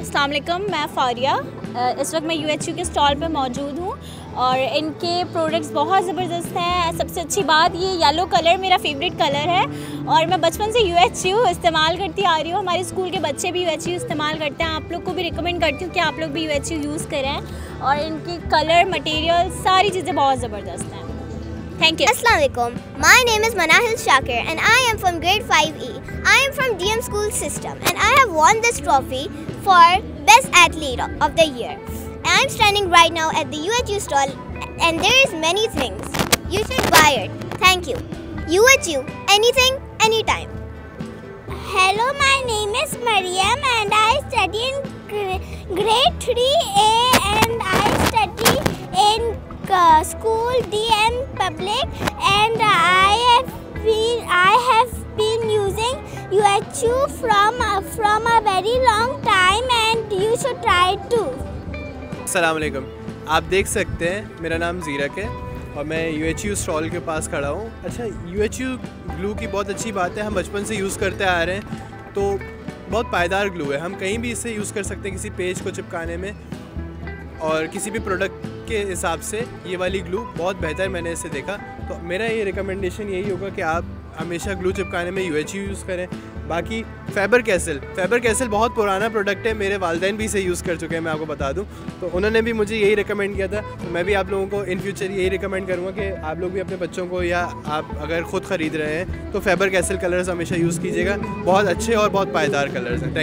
अस्सलाम वालेकुम, मैं फ़ारिया। इस वक्त मैं UHU के स्टॉल पे मौजूद हूँ और इनके प्रोडक्ट्स बहुत ज़बरदस्त हैं। सबसे अच्छी बात ये येलो कलर मेरा फेवरेट कलर है और मैं बचपन से UHU इस्तेमाल करती आ रही हूँ। हमारे स्कूल के बच्चे भी UHU इस्तेमाल करते हैं। आप लोग को भी रिकमेंड करती हूँ कि आप लोग भी UHU यूज़ करें और इनके कलर, मटेरियल, सारी चीज़ें बहुत ज़बरदस्त हैं। Thank you. Assalamu alaikum. My name is Manahil Shakir and I am from grade 5E. I am from DM School System and I have won this trophy for Best Athlete of the Year. I am standing right now at the UHU stall and there is many things. You should buy it. Thank you. UHU, anything, anytime. Hello, my name is Mariam and I study in grade 3A and I study in school DM Public and I have been using UHU from a very long time and you should try it too. अस्सलाम वालेकुम। आप देख सकते हैं मेरा नाम ज़ीरक है और मैं UHU स्टॉल के पास खड़ा हूँ। अच्छा, UHU ग्लू की बहुत अच्छी बात है, हम बचपन से यूज़ करते आ रहे हैं तो बहुत पायदार ग्लू है। हम कहीं भी इसे यूज़ कर सकते हैं किसी पेज को चिपकाने में और किसी भी प्रोडक्ट के हिसाब से ये वाली ग्लू बहुत बेहतर मैंने इसे देखा। तो मेरा ये रिकमेंडेशन यही होगा कि आप हमेशा ग्लू चिपकाने में UHU यूज़ करें। बाकी फैबर कैसल बहुत पुराना प्रोडक्ट है, मेरे वालिदैन भी इसे यूज़ कर चुके हैं, मैं आपको बता दूं। तो उन्होंने भी मुझे यही रिकमेंड किया था, तो मैं भी आप लोगों को इन फ्यूचर यही रिकमेंड करूँगा कि आप लोग भी अपने बच्चों को या आप अगर ख़ुद ख़रीद रहे हैं तो फैबर कैसल कलर्स हमेशा यूज़ कीजिएगा। बहुत अच्छे और बहुत पायदार कलर्स हैं। थैंक